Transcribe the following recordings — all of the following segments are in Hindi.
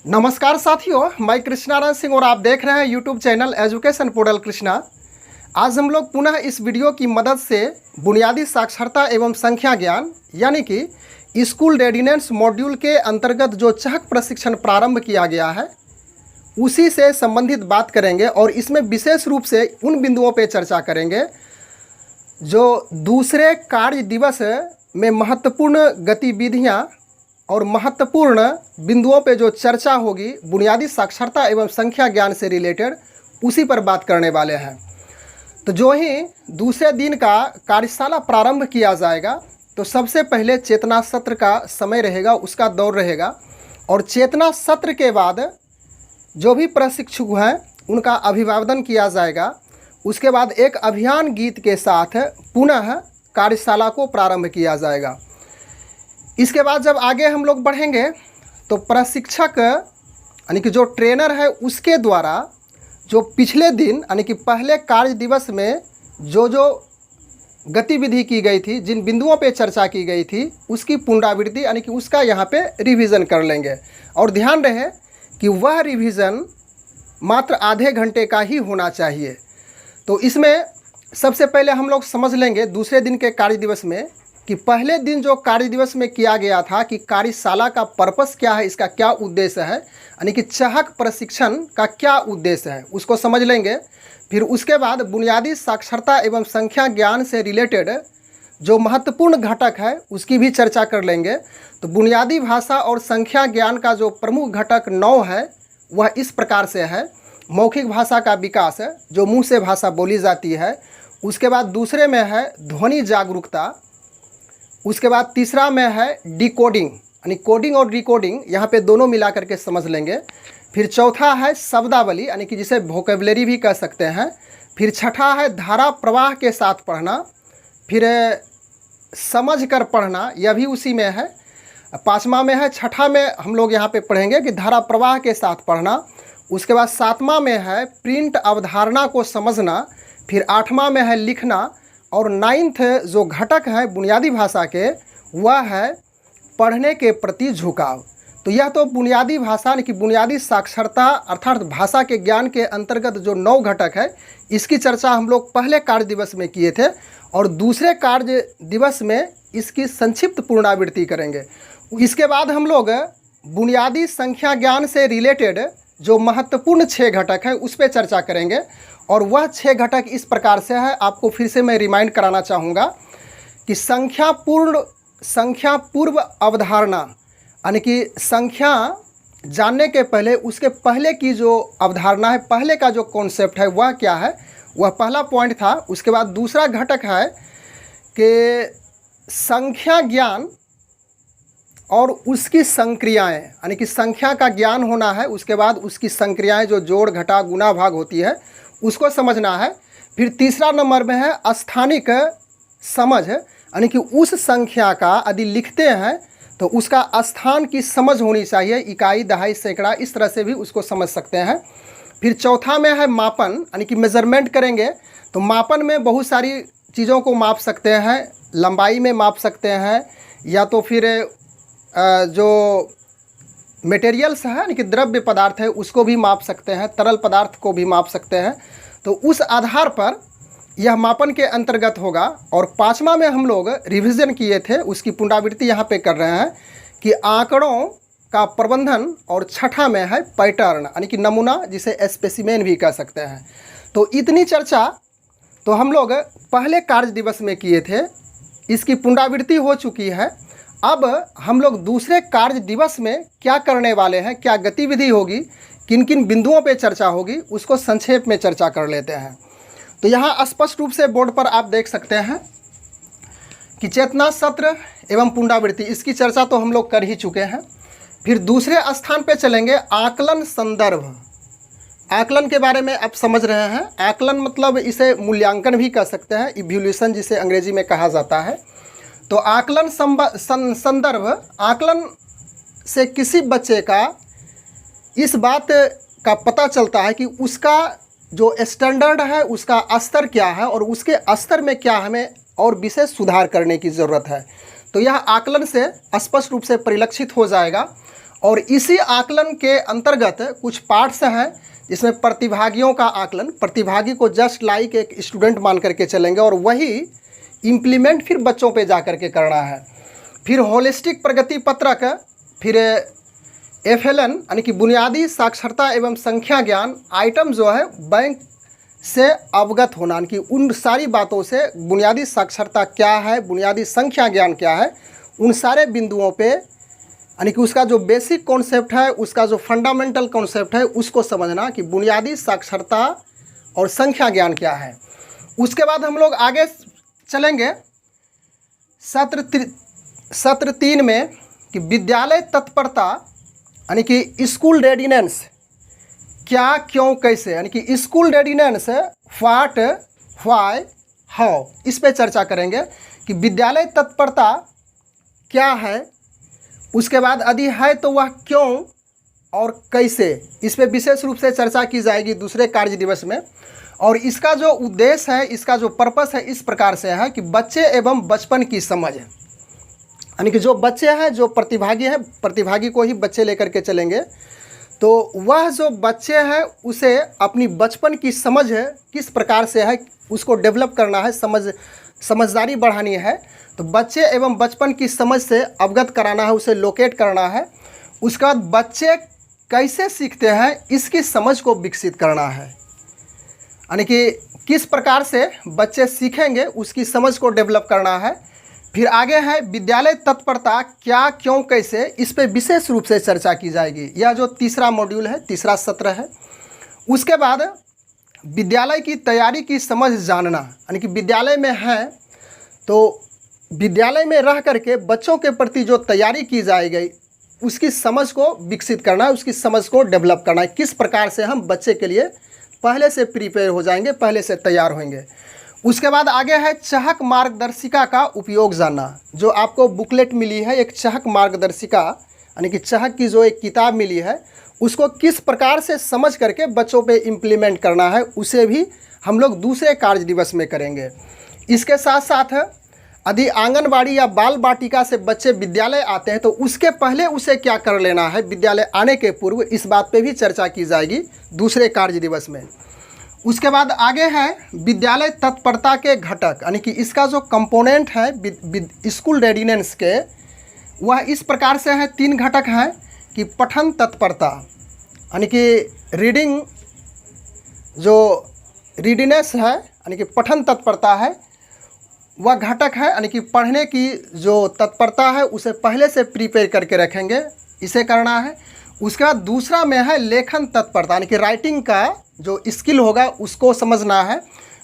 नमस्कार साथियों, मैं कृष्णारायण सिंह और आप देख रहे हैं YouTube channel education portal Krishna. आज हम लोग पुनः इस वीडियो की मदद से बुनियादी साक्षरता एवं संख्या ज्ञान यानी कि स्कूल रेडिनेंस मॉड्यूल के अंतर्गत जो चहक प्रशिक्षण प्रारंभ किया गया है उसी से संबंधित बात करेंगे और इसमें विशेष रूप से उन बिंदुओं पर चर्चा करेंगे जो दूसरे कार्य दिवस में महत्वपूर्ण गतिविधियाँ और महत्वपूर्ण बिंदुओं पे जो चर्चा होगी बुनियादी साक्षरता एवं संख्या ज्ञान से रिलेटेड उसी पर बात करने वाले हैं। तो जो ही दूसरे दिन का कार्यशाला प्रारंभ किया जाएगा तो सबसे पहले चेतना सत्र का समय रहेगा, उसका दौर रहेगा और चेतना सत्र के बाद जो भी प्रशिक्षु हैं उनका अभिवादन किया जाएगा। उसके बाद एक अभियान गीत के साथ पुनः कार्यशाला को प्रारंभ किया जाएगा। इसके बाद जब आगे हम लोग बढ़ेंगे तो प्रशिक्षक यानी कि जो ट्रेनर है उसके द्वारा जो पिछले दिन यानी कि पहले कार्य दिवस में जो गतिविधि की गई थी, जिन बिंदुओं पे चर्चा की गई थी उसकी पुनरावृत्ति यानी कि उसका यहाँ पे रिवीजन कर लेंगे। और ध्यान रहे कि वह रिवीजन मात्र आधे घंटे का ही होना चाहिए। तो इसमें सबसे पहले हम लोग समझ लेंगे दूसरे दिन के कार्य दिवस में कि पहले दिन जो कार्य दिवस में किया गया था कि कार्यशाला का पर्पस क्या है, इसका क्या उद्देश्य है, यानी कि चहक प्रशिक्षण का क्या उद्देश्य है उसको समझ लेंगे। फिर उसके बाद बुनियादी साक्षरता एवं संख्या ज्ञान से रिलेटेड जो महत्वपूर्ण घटक है उसकी भी चर्चा कर लेंगे। तो बुनियादी भाषा और संख्या ज्ञान का जो प्रमुख घटक 9 है वह इस प्रकार से है। मौखिक भाषा का विकास जो मुँह से भाषा बोली जाती है, उसके बाद दूसरे में है ध्वनि जागरूकता, उसके बाद तीसरा में है डिकोडिंग यानी कोडिंग और डिकोडिंग, यहाँ पे दोनों मिला करके समझ लेंगे। फिर चौथा है शब्दावली यानी कि जिसे वोकैबुलरी भी कह सकते हैं। फिर छठा है धारा प्रवाह के साथ पढ़ना, फिर समझ कर पढ़ना, यह भी उसी में है। पाँचवा में है, छठा में हम लोग यहाँ पे पढ़ेंगे कि धारा प्रवाह के साथ पढ़ना। उसके बाद सातवां में है प्रिंट अवधारणा को समझना। फिर आठवां में है लिखना और 9th जो घटक है बुनियादी भाषा के वह है पढ़ने के प्रति झुकाव। तो यह तो बुनियादी भाषा यानी कि बुनियादी साक्षरता अर्थात भाषा के ज्ञान के अंतर्गत जो 9 घटक है इसकी चर्चा हम लोग पहले कार्य दिवस में किए थे और दूसरे कार्य दिवस में इसकी संक्षिप्त पुनरावृत्ति करेंगे। इसके बाद हम लोग बुनियादी संख्या ज्ञान से रिलेटेड जो महत्वपूर्ण 6 घटक हैं उस पर चर्चा करेंगे और वह 6 घटक इस प्रकार से है। आपको फिर से मैं रिमाइंड कराना चाहूँगा कि संख्या पूर्व अवधारणा यानी कि संख्या जानने के पहले उसके पहले की जो अवधारणा है, पहले का जो कॉन्सेप्ट है वह क्या है, वह पहला पॉइंट था। उसके बाद दूसरा घटक है कि संख्या ज्ञान और उसकी संक्रियाएं यानी कि संख्या का ज्ञान होना है, उसके बाद उसकी संक्रियाएं जो जोड़ घटा गुना भाग होती है उसको समझना है। फिर तीसरा नंबर में है स्थानिक समझ यानी कि उस संख्या का यदि लिखते हैं तो उसका स्थान की समझ होनी चाहिए, इकाई दहाई सैकड़ा इस तरह से भी उसको समझ सकते हैं। फिर चौथा में है मापन यानी कि मेजरमेंट करेंगे। तो मापन में बहुत सारी चीज़ों को माप सकते हैं, लंबाई में माप सकते हैं या तो फिर जो मटेरियल्स है यानी कि द्रव्य पदार्थ है उसको भी माप सकते हैं, तरल पदार्थ को भी माप सकते हैं। तो उस आधार पर यह मापन के अंतर्गत होगा। और पाँचवा में हम लोग रिवीजन किए थे, उसकी पुनरावृत्ति यहाँ पे कर रहे हैं कि आंकड़ों का प्रबंधन। और छठा में है पैटर्न यानी कि नमूना, जिसे स्पेसिमेन भी कह सकते हैं। तो इतनी चर्चा तो हम लोग पहले कार्य दिवस में किए थे, इसकी पुनरावृत्ति हो चुकी है। अब हम लोग दूसरे कार्य दिवस में क्या करने वाले हैं, क्या गतिविधि होगी, किन किन बिंदुओं पे चर्चा होगी उसको संक्षेप में चर्चा कर लेते हैं। तो यहाँ स्पष्ट रूप से बोर्ड पर आप देख सकते हैं कि चेतना सत्र एवं पुनरावृत्ति, इसकी चर्चा तो हम लोग कर ही चुके हैं। फिर दूसरे स्थान पे चलेंगे आकलन संदर्भ। आकलन के बारे में आप समझ रहे हैं। आकलन मतलब इसे मूल्यांकन भी कह सकते हैं, इवैल्यूएशन जिसे अंग्रेजी में कहा जाता है। तो आकलन संदर्भ, आकलन से किसी बच्चे का इस बात का पता चलता है कि उसका जो स्टैंडर्ड है उसका स्तर क्या है और उसके स्तर में क्या हमें और विशेष सुधार करने की ज़रूरत है। तो यह आकलन से स्पष्ट रूप से परिलक्षित हो जाएगा। और इसी आकलन के अंतर्गत कुछ पार्ट्स हैं जिसमें प्रतिभागियों का आकलन, प्रतिभागी को जस्ट लाइक एक स्टूडेंट मान करके चलेंगे और वही इम्प्लीमेंट फिर बच्चों पे जा करके करना है। फिर होलिस्टिक प्रगति पत्रक, फिर FLN यानी कि बुनियादी साक्षरता एवं संख्या ज्ञान आइटम जो है बैंक से अवगत होना, यानी कि उन सारी बातों से बुनियादी साक्षरता क्या है, बुनियादी संख्या ज्ञान क्या है, उन सारे बिंदुओं पे यानी कि उसका जो बेसिक कॉन्सेप्ट है, उसका जो फंडामेंटल कॉन्सेप्ट है उसको समझना कि बुनियादी साक्षरता और संख्या ज्ञान क्या है। उसके बाद हम लोग आगे चलेंगे सत्र 3 में कि विद्यालय तत्परता यानी कि स्कूल रेडिनेंस क्या, क्यों, कैसे, यानी कि school readiness what, why, how, इस पे चर्चा करेंगे कि विद्यालय तत्परता क्या है। उसके बाद यदि है तो वह क्यों और कैसे, इस पे विशेष रूप से चर्चा की जाएगी दूसरे कार्य दिवस में। और इसका जो उद्देश्य है, इसका जो पर्पस है इस प्रकार से है कि बच्चे एवं बचपन की समझ, यानी कि जो बच्चे हैं, जो प्रतिभागी हैं, प्रतिभागी को ही बच्चे लेकर के चलेंगे, तो वह जो बच्चे हैं उसे अपनी बचपन की समझ है किस प्रकार से है उसको डेवलप करना है, समझदारी बढ़ानी है। तो बच्चे एवं बचपन की समझ से अवगत कराना है, उसे लोकेट करना है। उसके बाद बच्चे कैसे सीखते हैं इसकी समझ को विकसित करना है, यानी कि किस प्रकार से बच्चे सीखेंगे उसकी समझ को डेवलप करना है। फिर आगे है विद्यालय तत्परता क्या, क्यों, कैसे, इस पे विशेष रूप से चर्चा की जाएगी। यह जो तीसरा मॉड्यूल है, तीसरा सत्र है। उसके बाद विद्यालय की तैयारी की समझ जानना, यानी कि विद्यालय में है तो विद्यालय में रह करके बच्चों के प्रति जो तैयारी की जाएगी उसकी समझ को विकसित करना है, उसकी समझ को डेवलप करना है, किस प्रकार से हम बच्चे के लिए पहले से प्रिपेयर हो जाएंगे, पहले से तैयार होंगे। उसके बाद आगे है चहक मार्गदर्शिका का उपयोग जानना। जो आपको बुकलेट मिली है एक चहक मार्गदर्शिका, यानी कि चहक की जो एक किताब मिली है उसको किस प्रकार से समझ करके बच्चों पे इम्प्लीमेंट करना है, उसे भी हम लोग दूसरे कार्य दिवस में करेंगे। इसके साथ साथ यदि आंगनबाड़ी या बाल बाटिका से बच्चे विद्यालय आते हैं तो उसके पहले उसे क्या कर लेना है विद्यालय आने के पूर्व, इस बात पे भी चर्चा की जाएगी दूसरे कार्य दिवस में। उसके बाद आगे है विद्यालय तत्परता के घटक, यानी कि इसका जो कंपोनेंट है स्कूल रेडिनेंस के, वह इस प्रकार से है, 3 घटक हैं कि पठन तत्परता, यानी कि रीडिंग जो रीडिनेस है, यानी कि पठन तत्परता है, वह घटक है, यानी कि पढ़ने की जो तत्परता है उसे पहले से प्रिपेयर करके रखेंगे, इसे करना है। उसके बाद दूसरा में है लेखन तत्परता, यानी कि राइटिंग का जो स्किल होगा उसको समझना है।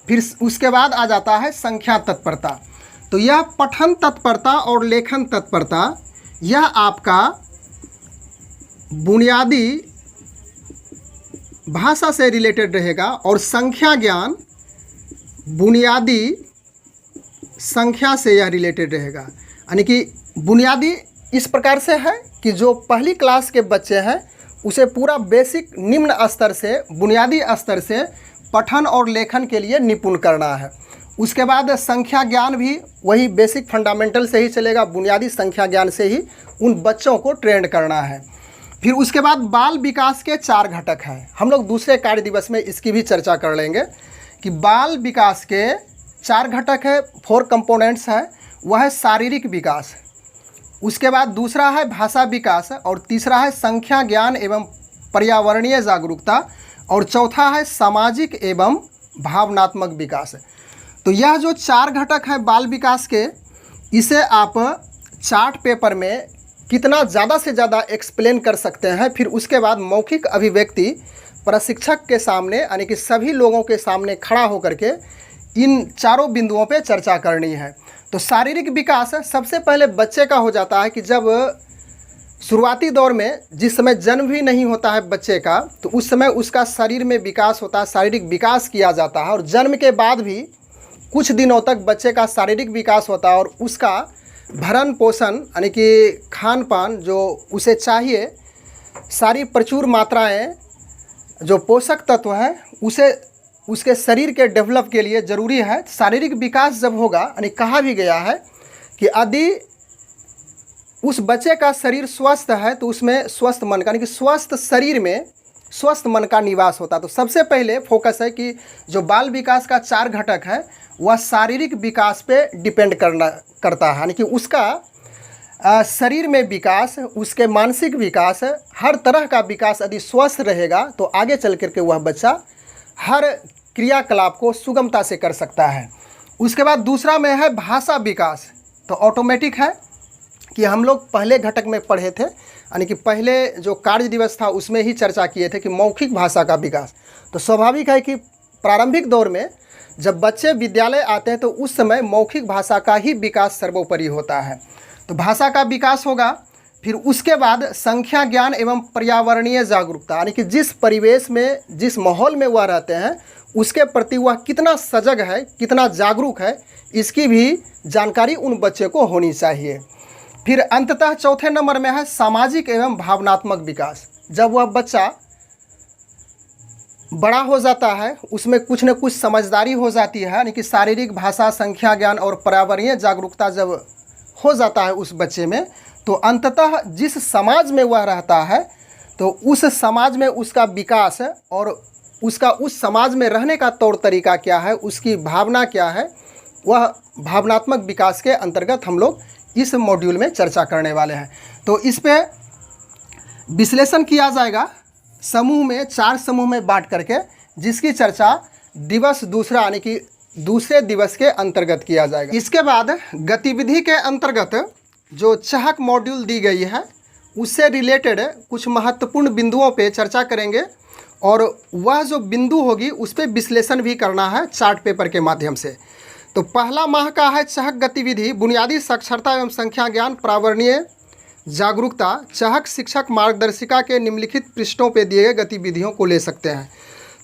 फिर उसके बाद आ जाता है संख्या तत्परता। तो यह पठन तत्परता और लेखन तत्परता यह आपका बुनियादी भाषा से रिलेटेड रहेगा और संख्या ज्ञान बुनियादी संख्या से यह रिलेटेड रहेगा। यानी कि बुनियादी इस प्रकार से है कि जो पहली क्लास के बच्चे हैं उसे पूरा बेसिक निम्न स्तर से, बुनियादी स्तर से पठन और लेखन के लिए निपुण करना है। उसके बाद संख्या ज्ञान भी वही बेसिक फंडामेंटल से ही चलेगा, बुनियादी संख्या ज्ञान से ही उन बच्चों को ट्रेंड करना है। फिर उसके बाद बाल विकास के 4 घटक हैं, हम लोग दूसरे कार्य दिवस में इसकी भी चर्चा कर लेंगे कि बाल विकास के 4 घटक है, 4 कंपोनेंट्स हैं। वह है शारीरिक विकास, उसके बाद दूसरा है भाषा विकास और तीसरा है संख्या ज्ञान एवं पर्यावरणीय जागरूकता और चौथा है सामाजिक एवं भावनात्मक विकास। तो यह जो 4 घटक है बाल विकास के, इसे आप चार्ट पेपर में कितना ज़्यादा से ज़्यादा एक्सप्लेन कर सकते हैं। फिर उसके बाद मौखिक अभिव्यक्ति प्रशिक्षक के सामने, यानी कि सभी लोगों के सामने खड़ा होकर के इन चारों बिंदुओं पे चर्चा करनी है। तो शारीरिक विकास सबसे पहले बच्चे का हो जाता है कि जब शुरुआती दौर में, जिस समय जन्म भी नहीं होता है बच्चे का, तो उस समय उसका शरीर में विकास होता है, शारीरिक विकास किया जाता है। और जन्म के बाद भी कुछ दिनों तक बच्चे का शारीरिक विकास होता है और उसका भरण पोषण, यानी कि खान पान जो उसे चाहिए, सारी प्रचुर मात्राएं जो पोषक तत्व हैं उसे उसके शरीर के डेवलप के लिए ज़रूरी है। शारीरिक विकास जब होगा, यानी कहा भी गया है कि यदि उस बच्चे का शरीर स्वस्थ है तो उसमें स्वस्थ मन का, यानी कि स्वस्थ शरीर में स्वस्थ मन का निवास होता है। तो सबसे पहले फोकस है कि जो बाल विकास का 4 घटक है वह शारीरिक विकास पे डिपेंड करता है, यानी कि उसका शरीर में विकास, उसके मानसिक विकास, हर तरह का विकास यदि स्वस्थ रहेगा तो आगे चल करके वह बच्चा हर क्रियाकलाप को सुगमता से कर सकता है। उसके बाद दूसरा में है भाषा विकास। तो ऑटोमेटिक है कि हम लोग पहले घटक में पढ़े थे, यानी कि पहले जो कार्य दिवस था उसमें ही चर्चा किए थे कि मौखिक भाषा का विकास। तो स्वाभाविक है कि प्रारंभिक दौर में जब बच्चे विद्यालय आते हैं तो उस समय मौखिक भाषा का ही विकास सर्वोपरि होता है। तो भाषा का विकास होगा, फिर उसके बाद संख्या ज्ञान एवं पर्यावरणीय जागरूकता, यानी कि जिस परिवेश में, जिस माहौल में वह रहते हैं उसके प्रति वह कितना सजग है, कितना जागरूक है, इसकी भी जानकारी उन बच्चे को होनी चाहिए। फिर अंततः चौथे नंबर में है सामाजिक एवं भावनात्मक विकास। जब वह बच्चा बड़ा हो जाता है उसमें कुछ न कुछ समझदारी हो जाती है, यानी कि शारीरिक, भाषा, संख्या ज्ञान और पर्यावरणीय जागरूकता जब हो जाता है उस बच्चे में, तो अंततः जिस समाज में वह रहता है तो उस समाज में उसका विकास है और उसका उस समाज में रहने का तौर तरीका क्या है, उसकी भावना क्या है, वह भावनात्मक विकास के अंतर्गत हम लोग इस मॉड्यूल में चर्चा करने वाले हैं। तो इस पे विश्लेषण किया जाएगा समूह में, 4 समूह में बांट करके, जिसकी चर्चा दिवस दूसरा यानी कि दूसरे दिवस के अंतर्गत किया जाएगा। इसके बाद गतिविधि के अंतर्गत जो चहक मॉड्यूल दी गई है उससे रिलेटेड कुछ महत्वपूर्ण बिंदुओं पे चर्चा करेंगे और वह जो बिंदु होगी उस पर विश्लेषण भी करना है चार्ट पेपर के माध्यम से। तो पहला माह का है चहक गतिविधि, बुनियादी साक्षरता एवं संख्या ज्ञान, पर्यावरणीय जागरूकता। चहक शिक्षक मार्गदर्शिका के निम्नलिखित पृष्ठों पे दिए गए गतिविधियों को ले सकते हैं।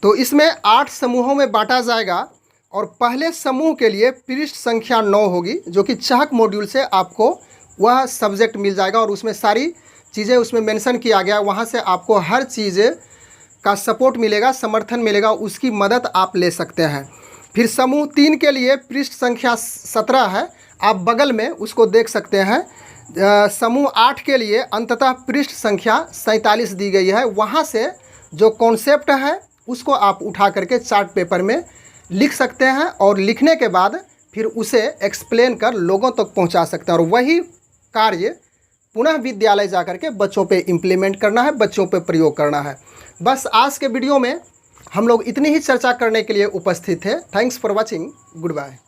तो इसमें 8 समूहों में बांटा जाएगा और पहले समूह के लिए पृष्ठ संख्या 9 होगी, जो कि चहक मॉड्यूल से आपको वह सब्जेक्ट मिल जाएगा और उसमें सारी चीज़ें उसमें मेंशन किया गया, वहाँ से आपको हर चीज़ का सपोर्ट मिलेगा, समर्थन मिलेगा, उसकी मदद आप ले सकते हैं। फिर समूह 3 के लिए पृष्ठ संख्या 17 है, आप बगल में उसको देख सकते हैं। समूह 8 के लिए अंततः पृष्ठ संख्या 47 दी गई है, वहाँ से जो कॉन्सेप्ट है उसको आप उठा करके चार्ट पेपर में लिख सकते हैं और लिखने के बाद फिर उसे एक्सप्लेन कर लोगों तक पहुंचा सकते हैं और वही कार्य पुनः विद्यालय जा कर के बच्चों पे इम्प्लीमेंट करना है, बच्चों पे प्रयोग करना है। बस आज के वीडियो में हम लोग इतनी ही चर्चा करने के लिए उपस्थित थे। Thanks for watching, good bye.